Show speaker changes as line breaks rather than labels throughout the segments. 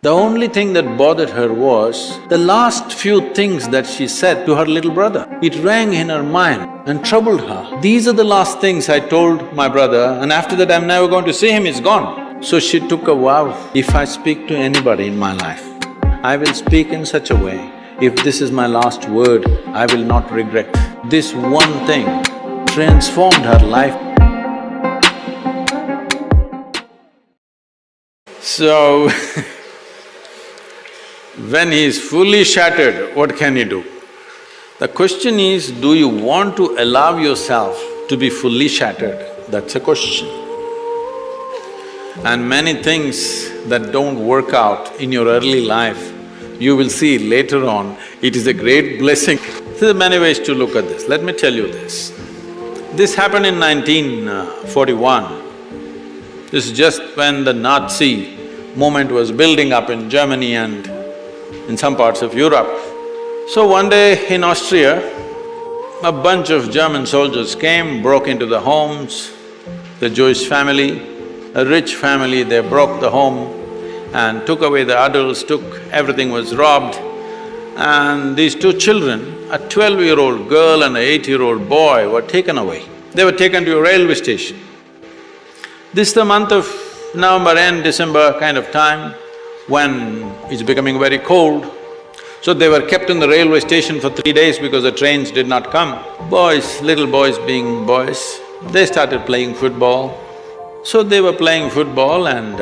The only thing that bothered her was the last few things that she said to her little brother. It rang in her mind and troubled her. These are the last things I told my brother, and after that I'm never going to see him, he's gone. So she took a vow, if I speak to anybody in my life, I will speak in such a way, if this is my last word, I will not regret. This one thing transformed her life. So, when he is fully shattered, what can he do? The question is, do you want to allow yourself to be fully shattered? That's a question. And many things that don't work out in your early life, you will see later on, it is a great blessing. There are many ways to look at this. Let me tell you this. This happened in 1941. This is just when the Nazi movement was building up in Germany and in some parts of Europe. So one day in Austria, a bunch of German soldiers came, broke into the homes, the Jewish family, a rich family, they broke the home and took away the adults, everything was robbed. And these two children, a 12-year-old girl and an 8-year-old boy were taken away. They were taken to a railway station. This is the month of November end, December kind of time, when it's becoming very cold. So they were kept in the railway station for 3 days because the trains did not come. Boys, little boys being boys, they started playing football. So they were playing football and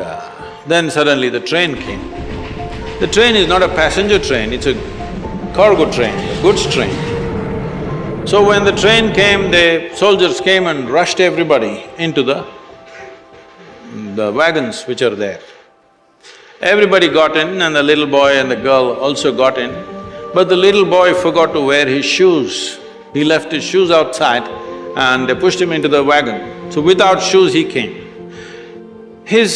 then suddenly the train came. The train is not a passenger train, it's a cargo train, a goods train. So when the train came, the soldiers came and rushed everybody into the wagons which are there. Everybody got in and the little boy and the girl also got in, but the little boy forgot to wear his shoes. He left his shoes outside and they pushed him into the wagon. So without shoes he came. His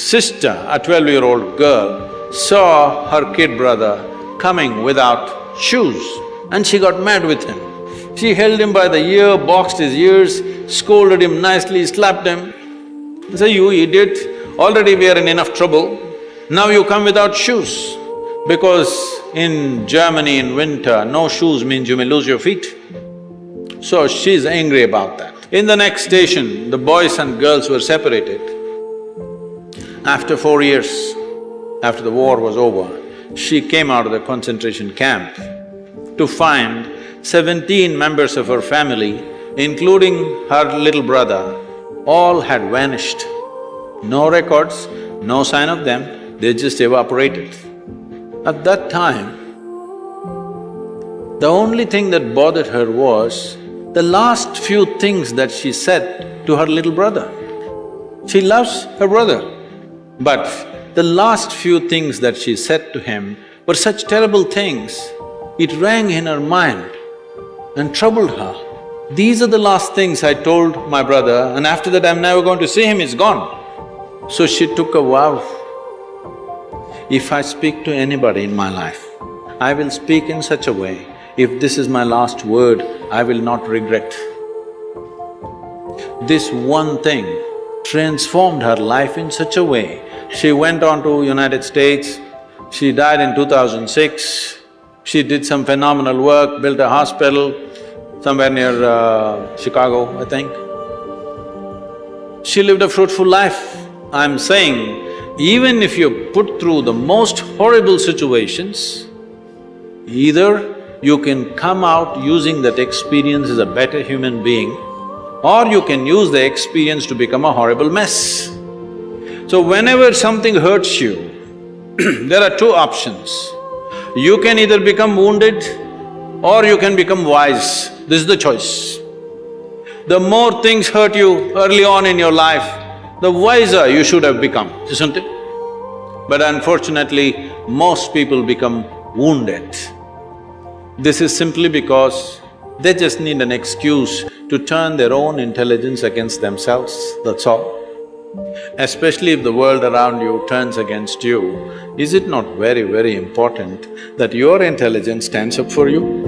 sister, a 12-year-old girl, saw her kid brother coming without shoes and she got mad with him. She held him by the ear, boxed his ears, scolded him nicely, slapped him. Say, you idiot, already we are in enough trouble, now you come without shoes. Because in Germany in winter, no shoes means you may lose your feet. So she's angry about that. In the next station, the boys and girls were separated. After 4 years, after the war was over, she came out of the concentration camp to find 17 members of her family, including her little brother, all had vanished. No records, no sign of them, they just evaporated. At that time, the only thing that bothered her was the last few things that she said to her little brother. She loves her brother, but the last few things that she said to him were such terrible things, it rang in her mind and troubled her. These are the last things I told my brother, and after that I'm never going to see him, he's gone. So she took a vow, if I speak to anybody in my life, I will speak in such a way, if this is my last word, I will not regret. This one thing transformed her life in such a way. She went on to United States, she died in 2006, she did some phenomenal work, built a hospital somewhere near Chicago, I think. She lived a fruitful life. I'm saying, even if you're put through the most horrible situations, either you can come out using that experience as a better human being, or you can use the experience to become a horrible mess. So whenever something hurts you, there are two options. You can either become wounded or you can become wise. This is the choice. The more things hurt you early on in your life, the wiser you should have become, isn't it? But unfortunately, most people become wounded. This is simply because they just need an excuse to turn their own intelligence against themselves, that's all. Especially if the world around you turns against you, is it not very, very important that your intelligence stands up for you?